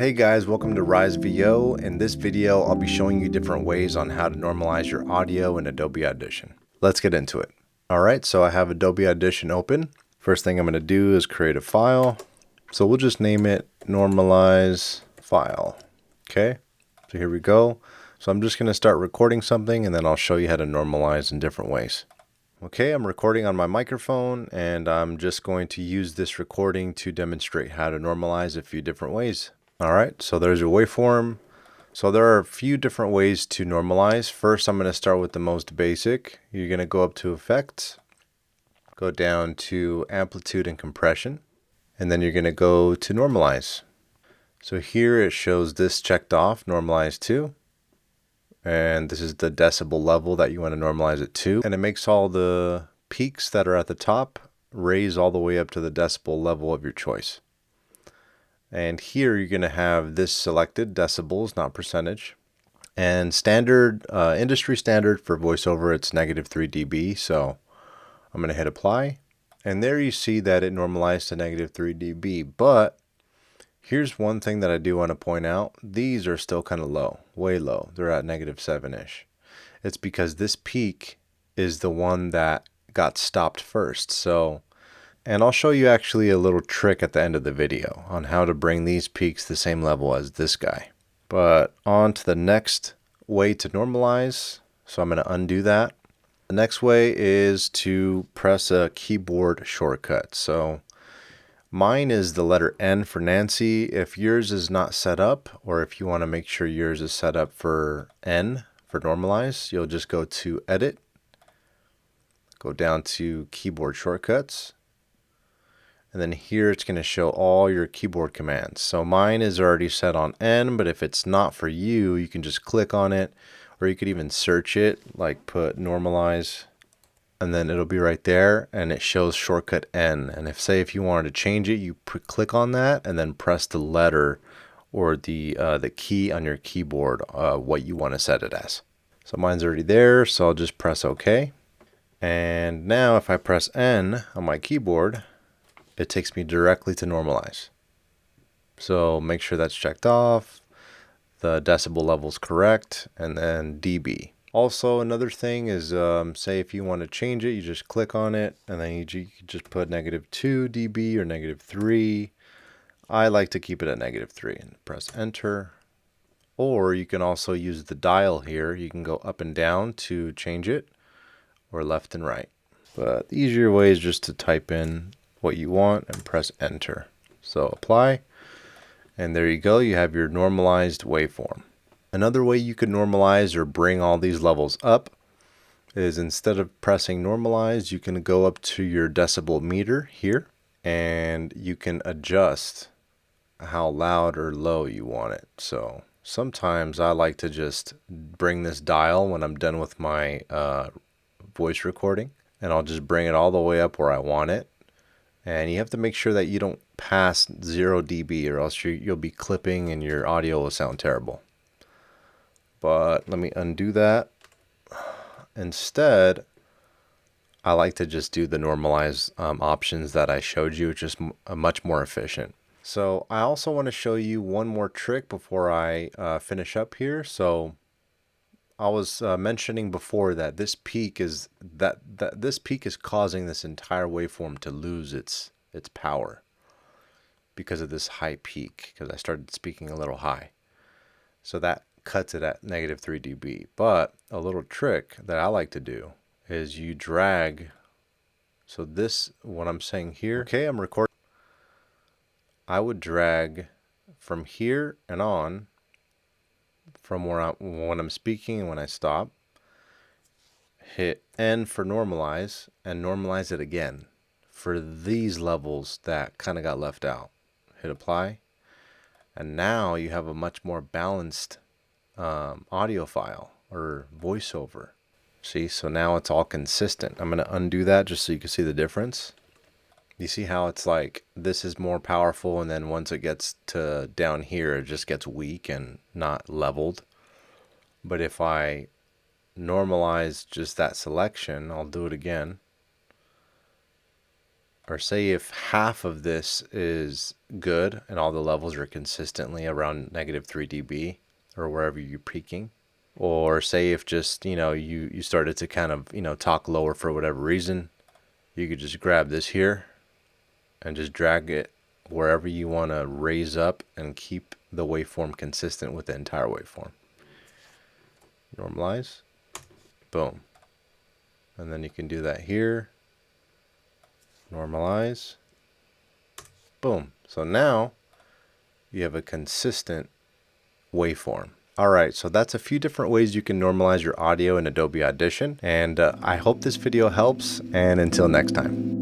Hey guys, welcome to Rise VO. In this video, I'll be showing you different ways on how to normalize your audio in Adobe Audition. Let's get into it. Alright, so I have Adobe Audition open. First thing I'm going to do is create a file. So we'll just name it normalize file. Okay, so here we go. So I'm just going to start recording something and then I'll show you how to normalize in different ways. Okay, I'm recording on my microphone and I'm just going to use this recording to demonstrate how to normalize a few different ways. Alright, so there's your waveform. So there are a few different ways to normalize. First, I'm going to start with the most basic. You're going to go up to Effects, go down to Amplitude and Compression, and then you're going to go to Normalize. So here it shows this checked off, Normalize to. And this is the decibel level that you want to normalize it to. And it makes all the peaks that are at the top raise all the way up to the decibel level of your choice. And here you're going to have this selected, decibels, not percentage. And standard, industry standard for voiceover, it's -3 dB. So I'm going to hit apply. And there you see that it normalized to -3 dB. But here's one thing that I do want to point out. These are still kind of low, way low. They're at -7-ish. It's because this peak is the one that got stopped first. And I'll show you actually a little trick at the end of the video on how to bring these peaks the same level as this guy. But on to the next way to normalize. So I'm going to undo that. The next way is to press a keyboard shortcut. So mine is the letter N for Nancy. If yours is not set up, or if you want to make sure yours is set up for N for normalize, you'll just go to Edit, go down to Keyboard Shortcuts, and then here it's going to show all your keyboard commands. So mine is already set on N, but if it's not for you, you can just click on it, or you could even search it, like put normalize, and then it'll be right there, and it shows shortcut N. And if you wanted to change it, you click on that and then press the letter or the key on your keyboard, what you want to set it as. So mine's already there, so I'll just press OK. And now if I press N on my keyboard, it takes me directly to normalize. So make sure that's checked off, the decibel level is correct, and then dB. Also, another thing is, say if you want to change it, you just click on it, and then you just put -2 dB or -3. I like to keep it at -3 and press enter. Or you can also use the dial here. You can go up and down to change it, or left and right. But the easier way is just to type in what you want and press enter. So apply, and there you go. You have your normalized waveform. Another way you could normalize or bring all these levels up is instead of pressing normalize, you can go up to your decibel meter here and you can adjust how loud or low you want it. So sometimes I like to just bring this dial when I'm done with my voice recording, and I'll just bring it all the way up where I want it. And you have to make sure that you don't pass 0 dB or else you'll be clipping and your audio will sound terrible. But let me undo that. Instead, I like to just do the normalize options that I showed you, which is much more efficient. So I also want to show you one more trick before I finish up here. So I was mentioning before that this peak is this peak is causing this entire waveform to lose its power because of this high peak, because I started speaking a little high. So that cuts it at -3 dB. But a little trick that I like to do is you drag. So this, what I'm saying here, okay, I'm recording. I would drag from here and on, from when I'm speaking and when I stop, hit N for normalize, and normalize it again for these levels that kind of got left out. Hit apply, and now you have a much more balanced audio file or voiceover. See, so now it's all consistent. I'm going to undo that just so you can see the difference. You see how it's like this is more powerful, and then once it gets to down here, it just gets weak and not leveled. But if I normalize just that selection, I'll do it again. or say if half of this is good and all the levels are consistently around -3 dB or wherever you're peaking, or say if just, you started to kind of, talk lower for whatever reason, you could just grab this here and just drag it wherever you want to raise up and keep the waveform consistent with the entire waveform. Normalize, boom. And then you can do that here. Normalize, boom. So now you have a consistent waveform. Alright, so that's a few different ways you can normalize your audio in Adobe Audition, and I hope this video helps, and until next time.